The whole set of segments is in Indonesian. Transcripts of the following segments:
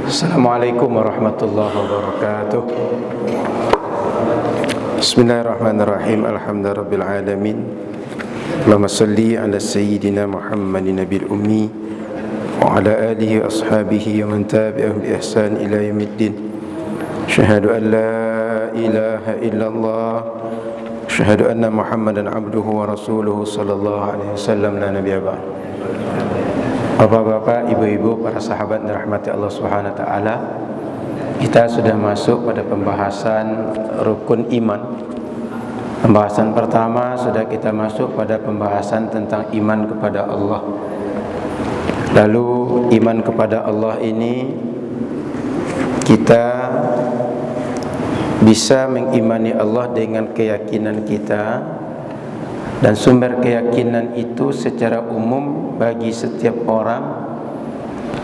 Assalamualaikum warahmatullahi wabarakatuh. Bismillahirrahmanirrahim. Alhamdulillahirabbil alamin. Allahumma shalli ala sayyidina Muhammadin nabiyil ummi wa ala alihi wa ashabihi wa man tabi'ahum bi ihsan ila yaumiddin. Asyhadu an la ilaha illallah, asyhadu anna Muhammadan abduhu wa rasuluhu sallallahu alaihi wasallam la nabiyya ba'd. Bapak-bapak, ibu-ibu, para sahabat dirahmati Allah Subhanahu wa taala. Kita sudah masuk pada pembahasan rukun iman. Pembahasan pertama sudah kita masuk pada pembahasan tentang iman kepada Allah. Lalu iman kepada Allah ini kita bisa mengimani Allah dengan keyakinan kita, dan sumber keyakinan itu secara umum bagi setiap orang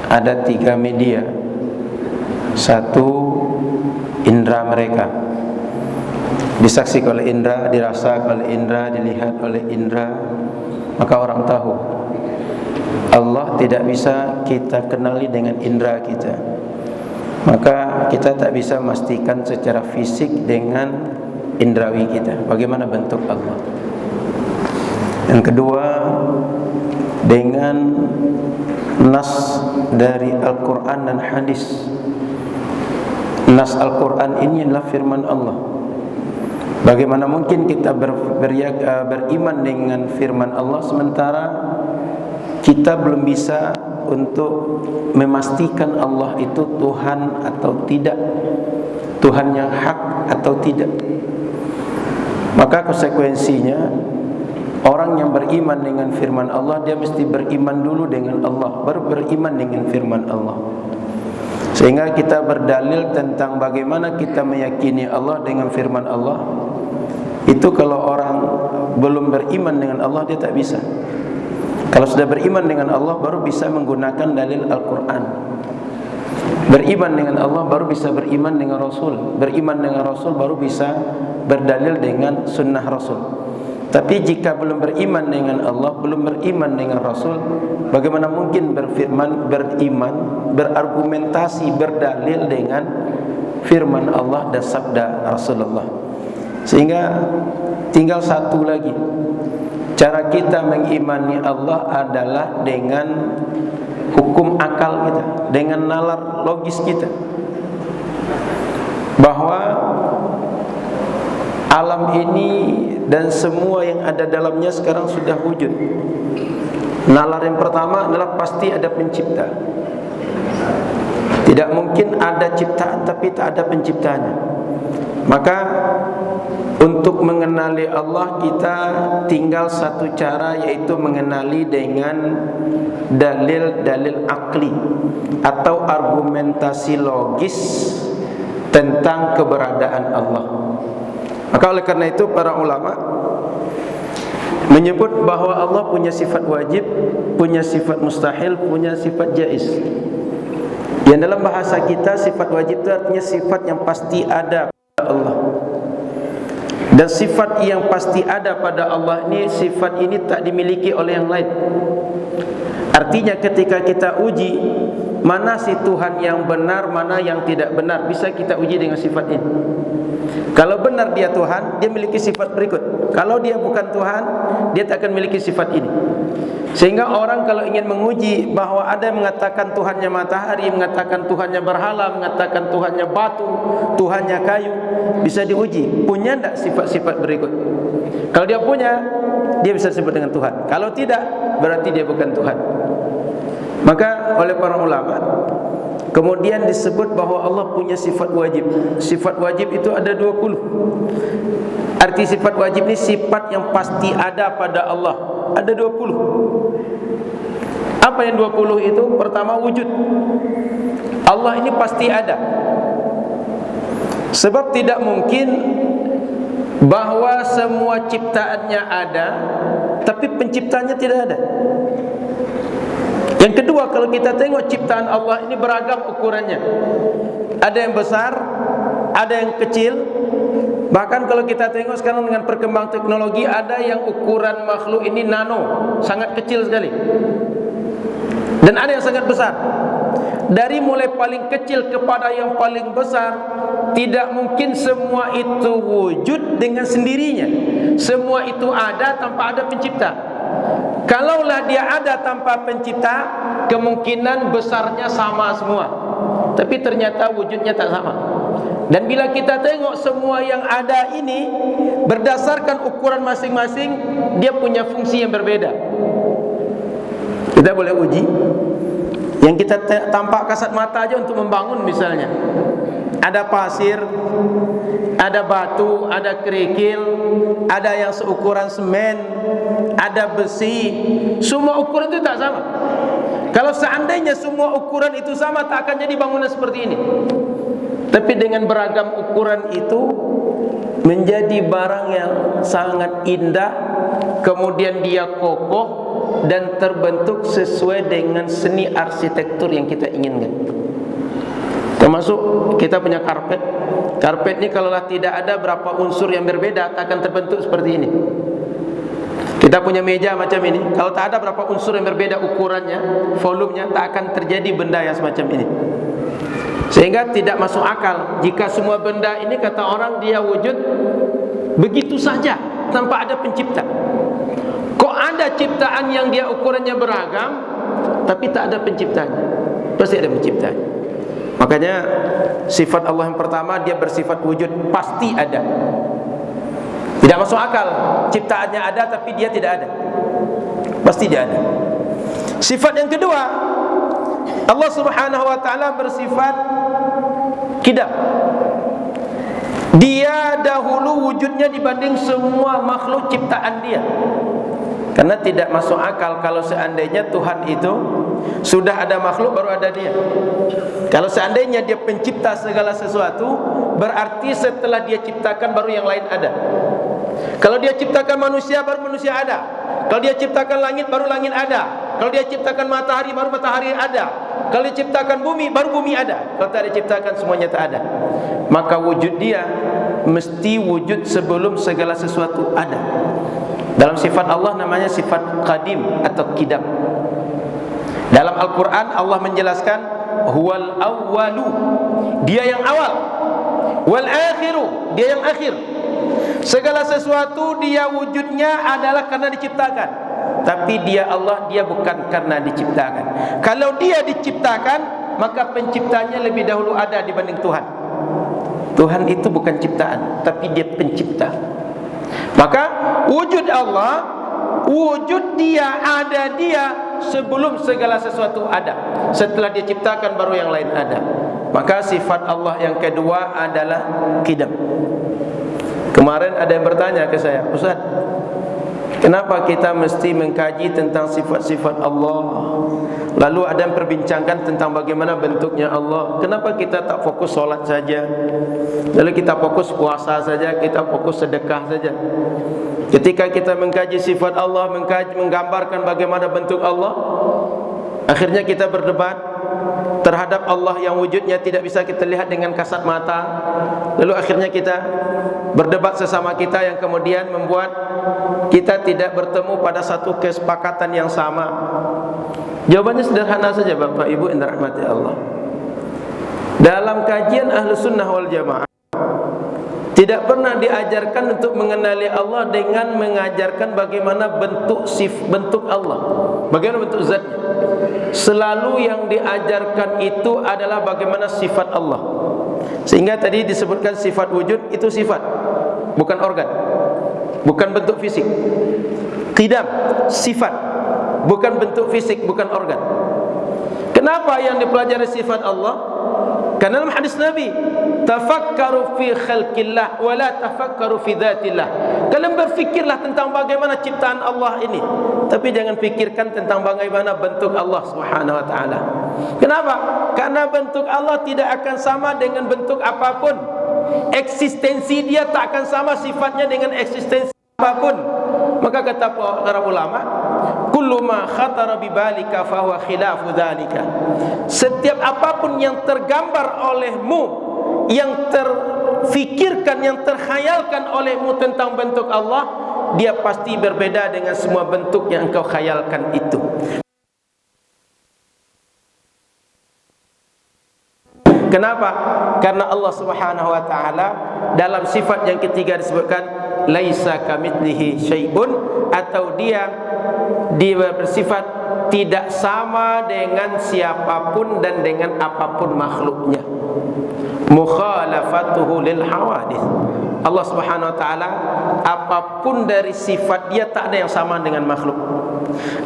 ada 3 media. Satu, indera mereka, disaksikan oleh indera, dirasakan oleh indera, dilihat oleh indera, maka orang tahu. Allah tidak bisa kita kenali dengan indera kita, maka kita tak bisa memastikan secara fisik dengan indrawi kita bagaimana bentuk Allah. Yang kedua, dengan nas dari Al-Quran dan hadis. Nas Al-Quran ini adalah firman Allah. Bagaimana mungkin kita beriman dengan firman Allah sementara kita belum bisa untuk memastikan Allah itu Tuhan atau tidak, Tuhan yang hak atau tidak. Maka konsekuensinya, orang yang beriman dengan firman Allah, dia mesti beriman dulu dengan Allah, baru beriman dengan firman Allah. Sehingga kita berdalil tentang bagaimana kita meyakini Allah dengan firman Allah. Itu kalau orang belum beriman dengan Allah, dia tak bisa. Kalau sudah beriman dengan Allah, baru bisa menggunakan dalil Al-Quran. Beriman dengan Allah, baru bisa beriman dengan Rasul. Beriman dengan Rasul, baru bisa berdalil dengan sunnah Rasul. Tapi jika belum beriman dengan Allah, belum beriman dengan Rasul, bagaimana mungkin beriman, berargumentasi, berdalil dengan firman Allah dan sabda Rasulullah. Sehingga tinggal satu lagi. Cara kita mengimani Allah adalah dengan hukum akal kita, dengan nalar logis kita, bahwa alam ini dan semua yang ada dalamnya sekarang sudah wujud. Nalar yang pertama adalah pasti ada pencipta. Tidak mungkin ada ciptaan tapi tak ada penciptanya. Maka untuk mengenali Allah, kita tinggal satu cara, yaitu mengenali dengan dalil-dalil akli atau argumentasi logis tentang keberadaan Allah. Maka oleh karena itu para ulama menyebut bahwa Allah punya sifat wajib, punya sifat mustahil, punya sifat jaiz. Yang dalam bahasa kita sifat wajib itu artinya sifat yang pasti ada pada Allah. Dan sifat yang pasti ada pada Allah ini, sifat ini tak dimiliki oleh yang lain. Artinya ketika kita uji mana si Tuhan yang benar, mana yang tidak benar, bisa kita uji dengan sifat ini. Kalau benar dia Tuhan, dia memiliki sifat berikut. Kalau dia bukan Tuhan, dia tak akan memiliki sifat ini. Sehingga orang kalau ingin menguji bahwa ada yang mengatakan Tuhannya matahari, mengatakan Tuhannya berhala, mengatakan Tuhannya batu, Tuhannya kayu, bisa diuji. Punya tidak sifat-sifat berikut? Kalau dia punya, dia bisa disebut dengan Tuhan. Kalau tidak, berarti dia bukan Tuhan. Maka oleh para ulama kemudian disebut bahwa Allah punya sifat wajib. Sifat wajib itu ada 20. Arti sifat wajib ini sifat yang pasti ada pada Allah. Ada 20. Apa yang 20 itu? Pertama, wujud. Allah ini pasti ada. Sebab tidak mungkin bahwa semua ciptaannya ada, tapi penciptanya tidak ada. Yang kedua, kalau kita tengok ciptaan Allah ini beragam ukurannya. Ada yang besar, ada yang kecil. Bahkan kalau kita tengok sekarang dengan perkembangan teknologi, ada yang ukuran makhluk ini nano, sangat kecil sekali. Dan ada yang sangat besar. dari mulai paling kecil kepada yang paling besar. Tidak mungkin semua itu wujud dengan sendirinya. Semua itu ada tanpa ada pencipta. Kalaulah dia ada tanpa pencipta, kemungkinan besarnya sama semua. Tapi ternyata wujudnya tak sama. Dan bila kita tengok semua yang ada ini berdasarkan ukuran masing-masing, dia punya fungsi yang berbeda. Kita boleh uji. Yang kita tampak kasat mata aja untuk membangun misalnya. Ada pasir, ada batu, ada kerikil, ada yang seukuran semen, ada besi. Semua ukuran itu tak sama. Kalau seandainya semua ukuran itu sama, tak akan jadi bangunan seperti ini. Tapi dengan beragam ukuran itu menjadi barang yang sangat indah, kemudian dia kokoh dan terbentuk sesuai dengan seni arsitektur yang kita inginkan. Termasuk kita punya karpet. Karpet ini kalaulah tidak ada berapa unsur yang berbeda, tak akan terbentuk seperti ini. Kita punya meja macam ini, kalau tak ada berapa unsur yang berbeda ukurannya, volumenya, tak akan terjadi benda yang semacam ini. Sehingga tidak masuk akal jika semua benda ini kata orang dia wujud begitu saja tanpa ada pencipta. Kok ada ciptaan yang dia ukurannya beragam tapi tak ada penciptanya? Pasti ada penciptanya. Makanya sifat Allah yang pertama, dia bersifat wujud, pasti ada. Tidak masuk akal ciptaannya ada tapi dia tidak ada. Pasti dia ada. Sifat yang kedua, Allah Subhanahu wa taala bersifat qidam. Dia dahulu wujudnya dibanding semua makhluk ciptaan dia. Karena tidak masuk akal kalau seandainya Tuhan itu sudah ada makhluk baru ada dia. Kalau seandainya dia pencipta segala sesuatu, berarti setelah dia ciptakan baru yang lain ada. Kalau dia ciptakan manusia baru manusia ada. Kalau dia ciptakan langit baru langit ada. Kalau dia ciptakan matahari baru matahari ada. Kalau dia ciptakan bumi baru bumi ada. Kalau tak diciptakan semuanya tak ada. Maka wujud dia mesti wujud sebelum segala sesuatu ada. Dalam sifat Allah namanya sifat qadim atau qidam. Dalam Al-Quran Allah menjelaskan huwal awwalu, dia yang awal, wal akhiru, dia yang akhir. Segala sesuatu dia wujudnya adalah karena diciptakan. Tapi dia Allah, dia bukan karena diciptakan. Kalau dia diciptakan, maka penciptanya lebih dahulu ada dibanding Tuhan. Tuhan itu bukan ciptaan, tapi dia pencipta. Maka wujud Allah, wujud dia, ada dia sebelum segala sesuatu ada. Setelah dia ciptakan baru yang lain ada. Maka sifat Allah yang kedua adalah qidam. Kemarin ada yang bertanya ke saya, Ustaz, kenapa kita mesti mengkaji tentang sifat-sifat Allah? Lalu ada yang perbincangkan tentang bagaimana bentuknya Allah. Kenapa kita tak fokus solat saja? Lalu kita fokus puasa saja, kita fokus sedekah saja. Ketika kita mengkaji sifat Allah, menggambarkan bagaimana bentuk Allah, akhirnya kita berdebat terhadap Allah yang wujudnya tidak bisa kita lihat dengan kasat mata. Lalu akhirnya kita berdebat sesama kita yang kemudian membuat kita tidak bertemu pada satu kesepakatan yang sama. Jawabannya sederhana saja Bapak Ibu yang dirahmati Allah. Dalam kajian Ahlus Sunnah wal Jamaah tidak pernah diajarkan untuk mengenali Allah dengan mengajarkan bagaimana bentuk Allah, bagaimana bentuk zatnya. Selalu yang diajarkan itu adalah bagaimana sifat Allah. Sehingga tadi disebutkan sifat wujud itu sifat, bukan organ, bukan bentuk fisik. Qidam, sifat, bukan bentuk fisik, bukan organ. Kenapa yang dipelajari sifat Allah? Karena dalam hadis Nabi, tafakkaru fi khalqillah wa la tafakkaru fi dzatillah. Kalian berfikirlah tentang bagaimana ciptaan Allah ini, tapi jangan fikirkan tentang bagaimana bentuk Allah Subhanahu wa taala. Kenapa? Karena bentuk Allah tidak akan sama dengan bentuk apapun. Eksistensi dia tak akan sama sifatnya dengan eksistensi apapun. Maka kata para ulama, kullu ma khatara bi balika fa huwa khilafu dzalika. Setiap apapun yang tergambar olehmu, yang terfikirkan, yang terkhayalkan olehmu tentang bentuk Allah, dia pasti berbeda dengan semua bentuk yang engkau khayalkan itu. Kenapa? Karena Allah Subhanahu wa taala dalam sifat yang ketiga disebutkan laisa kamitslihi syai'un, atau dia bersifat tidak sama dengan siapapun dan dengan apapun makhluknya. Mukhalafatuhu lil hawadits. Allah Subhanahu wa taala apapun dari sifat dia tak ada yang sama dengan makhluk.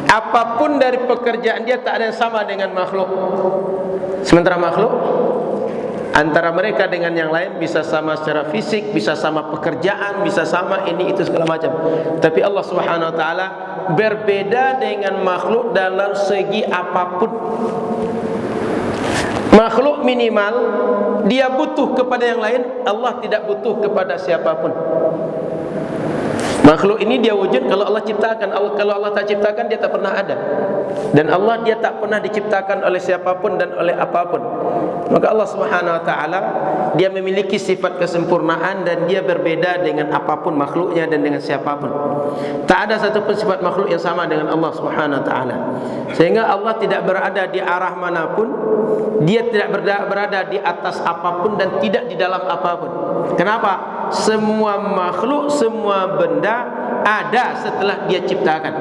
Apapun dari pekerjaan dia tak ada yang sama dengan makhluk. Sementara makhluk antara mereka dengan yang lain bisa sama secara fisik, bisa sama pekerjaan, bisa sama ini itu segala macam. Tapi Allah Subhanahu wa taala berbeda dengan makhluk dalam segi apapun. Makhluk minimal dia butuh kepada yang lain, Allah tidak butuh kepada siapapun. Makhluk ini dia wujud kalau Allah ciptakan. Kalau Allah tak ciptakan, dia tak pernah ada. Dan Allah dia tak pernah diciptakan oleh siapapun dan oleh apapun. Maka Allah Subhanahu wa taala dia memiliki sifat kesempurnaan dan dia berbeda dengan apapun makhluknya dan dengan siapapun. Tak ada satupun sifat makhluk yang sama dengan Allah Subhanahu wa taala. Sehingga Allah tidak berada di arah manapun, dia tidak berada di atas apapun dan tidak di dalam apapun. Kenapa? Semua makhluk, semua benda ada setelah dia ciptakan.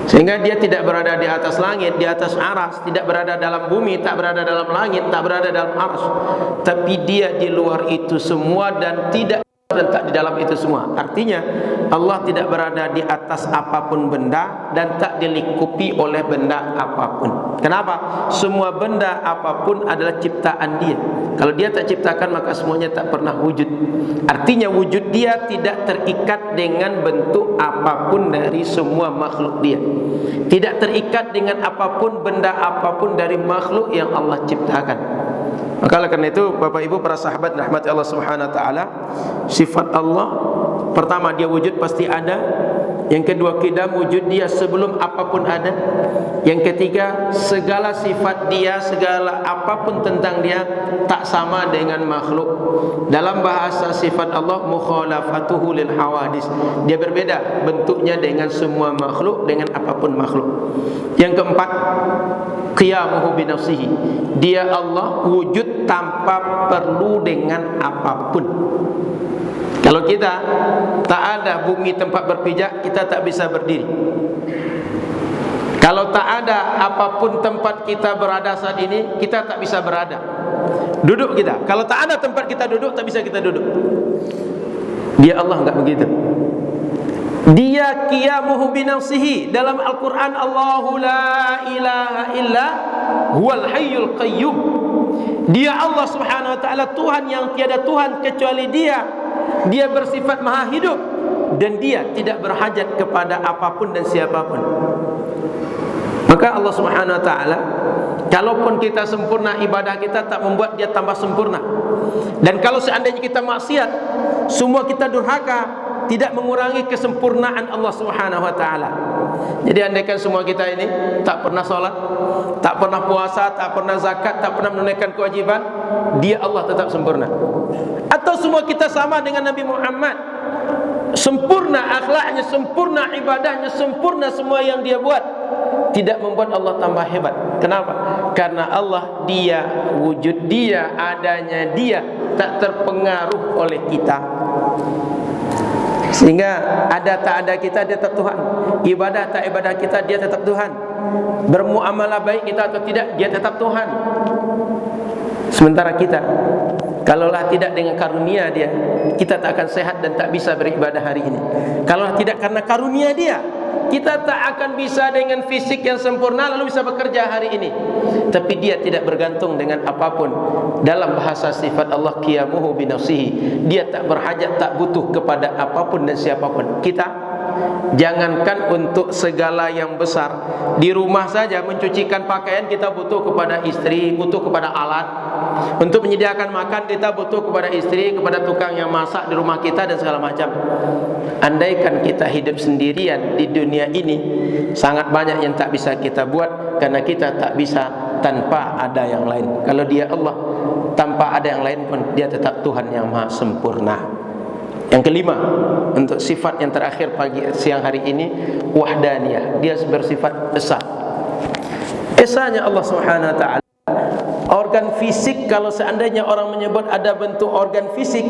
Sehingga dia tidak berada di atas langit, di atas arsy, tidak berada dalam bumi, tak berada dalam langit, tak berada dalam arsy. Tapi dia di luar itu semua dan tidak terletak di dalam itu semua. Artinya Allah tidak berada di atas apapun benda dan tak dilingkupi oleh benda apapun. Kenapa? Semua benda apapun adalah ciptaan dia. Kalau dia tak ciptakan, maka semuanya tak pernah wujud. Artinya wujud dia tidak terikat dengan bentuk apapun dari semua makhluk dia. Tidak terikat dengan apapun, benda apapun dari makhluk yang Allah ciptakan. Maka karena itu Bapak Ibu para sahabat rahmati Allah Subhanahu wa taala, sifat Allah pertama dia wujud pasti ada. Yang kedua qidam, wujud dia sebelum apapun ada. Yang ketiga segala sifat dia, segala apapun tentang dia tak sama dengan makhluk. Dalam bahasa sifat Allah mukhalafatuhu lil hawadits. Dia berbeda bentuknya dengan semua makhluk, dengan apapun makhluk. Yang keempat qiyamuhu bi nafsihi. Dia Allah wujud tanpa perlu dengan apapun. Kalau kita tak ada bumi tempat berpijak, kita tak bisa berdiri. Kalau tak ada apapun tempat kita berada saat ini, kita tak bisa berada. Duduk kita, kalau tak ada tempat kita duduk, tak bisa kita duduk. Dia Allah enggak begitu. Dia qiyamuhu bi nafsihi. Dalam Al-Quran, Allahu la ilaha illa huwal hayyul qayyum. Dia Allah Subhanahu wa taala Tuhan yang tiada Tuhan kecuali Dia. Dia bersifat maha hidup dan dia tidak berhajat kepada apapun dan siapapun. Maka Allah Subhanahu wa taala, kalaupun kita sempurna ibadah kita, tak membuat dia tambah sempurna. Dan kalau seandainya kita maksiat, semua kita durhaka, tidak mengurangi kesempurnaan Allah Subhanahu wa taala. Jadi andaikan semua kita ini tak pernah sholat, tak pernah puasa, tak pernah zakat, tak pernah menunaikan kewajiban, dia Allah tetap sempurna. Atau semua kita sama dengan Nabi Muhammad, sempurna akhlaknya, sempurna ibadahnya, sempurna semua yang dia buat, tidak membuat Allah tambah hebat. Kenapa? Karena Allah dia wujud dia, adanya dia tak terpengaruh oleh kita. Sehingga ada tak ada kita dia tetap Tuhan. Ibadah tak ibadah kita dia tetap Tuhan. Bermuamalah baik kita atau tidak dia tetap Tuhan. Sementara kita, kalaulah tidak dengan karunia dia, kita tak akan sehat dan tak bisa beribadah hari ini. Kalaulah tidak karena karunia dia, kita tak akan bisa dengan fisik yang sempurna lalu bisa bekerja hari ini. Tapi dia tidak bergantung dengan apapun. Dalam bahasa sifat Allah qiyamuhu bi nafsihi. Dia tak berhajat, tak butuh kepada apapun dan siapapun. Kita jangankan untuk segala yang besar, di rumah saja mencucikan pakaian kita butuh kepada istri, butuh kepada alat. Untuk menyediakan makan kita butuh kepada istri, kepada tukang yang masak di rumah kita dan segala macam. Andaikan kita hidup sendirian di dunia ini, sangat banyak yang tak bisa kita buat karena kita tak bisa tanpa ada yang lain. Kalau dia Allah, tanpa ada yang lain pun dia tetap Tuhan yang maha sempurna. Yang kelima, untuk sifat yang terakhir pagi siang hari ini, wahdaniyah. Dia bersifat esa. Esanya Allah Subhanahu wa taala, organ fisik, kalau seandainya orang menyebut ada bentuk organ fisik,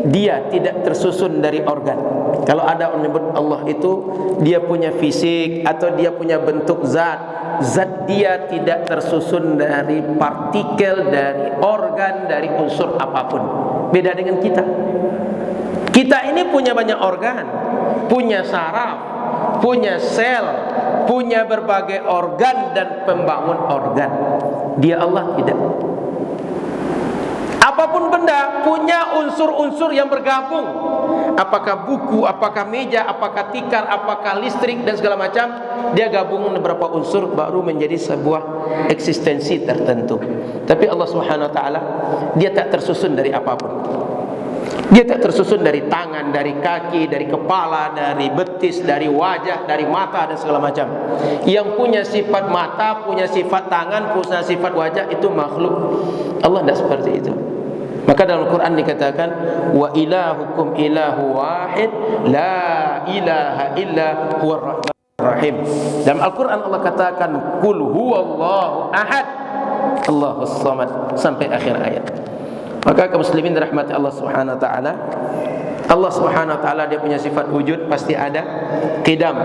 dia tidak tersusun dari organ. Kalau ada orang menyebut Allah itu dia punya fisik atau dia punya bentuk zat dia tidak tersusun dari partikel, dari organ, dari unsur apapun. Beda dengan kita. Kita ini punya banyak organ, punya saraf, punya sel, punya berbagai organ dan pembangun organ. Dia Allah tidak. Apapun benda punya unsur-unsur yang bergabung. Apakah buku, apakah meja, apakah tikar, apakah listrik dan segala macam, dia gabung beberapa unsur baru menjadi sebuah eksistensi tertentu. Tapi Allah Subhanahu wa taala dia tak tersusun dari apapun. Dia tak tersusun dari tangan, dari kaki, dari kepala, dari betis, dari wajah, dari mata dan segala macam. Yang punya sifat mata, punya sifat tangan, punya sifat wajah itu makhluk. Allah tidak seperti itu. Maka dalam Al-Quran dikatakan wa ilahukum ilahu wahid la ilaha illa huwar rahmanur rahim. Dalam Al-Quran Allah katakan qul huwallahu ahad Allahus samad sampai akhir ayat. Maka kaum muslimin dirahmati Allah Subhanahu wa taala, Allah Subhanahu wa taala dia punya sifat wujud, pasti ada. Qidam,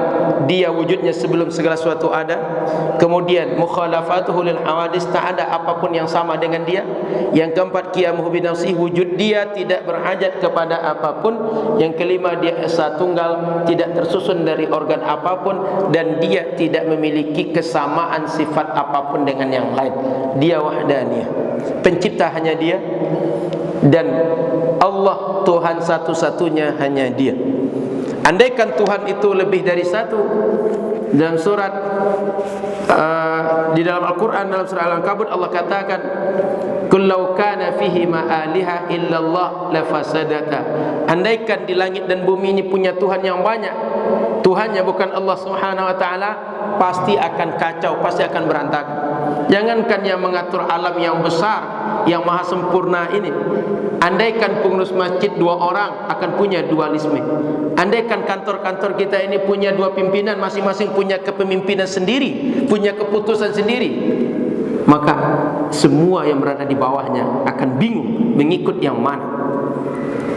dia wujudnya sebelum segala sesuatu ada. Kemudian mukhalafatuhu lil hawadis, tak ada apapun yang sama dengan dia. Yang keempat, qiyamuhu bi nafsihi, wujud dia tidak berhajat kepada apapun. Yang kelima, dia esa tunggal, tidak tersusun dari organ apapun, dan dia tidak memiliki kesamaan sifat apapun dengan yang lain. Dia wahdaniyah, pencipta hanya dia, dan Allah Tuhan satu-satunya hanya dia. Andaikan Tuhan itu lebih dari satu, dalam surat di dalam Al-Quran, dalam surah Al-Ankabut Allah katakan kullau kana fihi ma aliha illallah lafasadata. Andaikan di langit dan bumi ini punya Tuhan yang banyak, Tuhannya bukan Allah Subhanahu wa taala, pasti akan kacau, pasti akan berantakan. Jangankan yang mengatur alam yang besar, yang maha sempurna ini, andaikan pengurus masjid 2 orang akan punya dualisme. Andaikan kantor-kantor kita ini punya 2 pimpinan, masing-masing punya kepemimpinan sendiri, punya keputusan sendiri, maka semua yang berada di bawahnya akan bingung mengikut yang mana.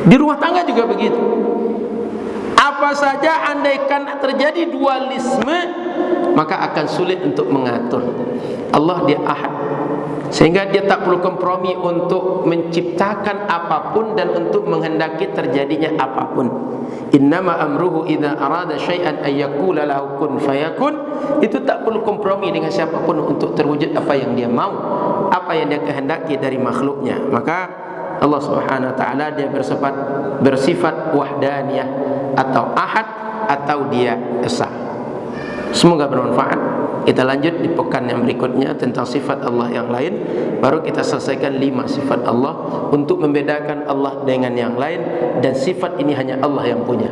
Di rumah tangga juga begitu. Apa saja andaikan terjadi dualisme, maka akan sulit untuk mengatur. Allah dia ahad, sehingga dia tak perlu kompromi untuk menciptakan apapun dan untuk menghendaki terjadinya apapun. Innama amruhu idza arada syai'an ay yaqula lahu kun fayakun. Itu tak perlu kompromi dengan siapapun untuk terwujud apa yang dia mau, apa yang dia kehendaki dari makhluknya. Maka Allah Subhanahu wa taala dia bersifat wahdaniyah atau ahad, atau dia esa. Semoga bermanfaat. Kita lanjut di pekan yang berikutnya tentang sifat Allah yang lain. Baru kita selesaikan 5 sifat Allah untuk membedakan Allah dengan yang lain, dan sifat ini hanya Allah yang punya.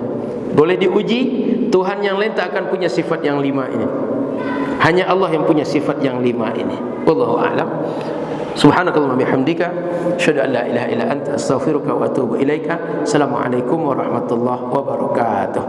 Boleh diuji, Tuhan yang lain tak akan punya sifat yang 5 ini. Hanya Allah yang punya sifat yang 5 ini. Wallahu a'lam. Subhanakallahumma bihamdika asyhadu an la ilaha illa anta astaghfiruka wa atubu ilaika. Assalamualaikum warahmatullahi wabarakatuh.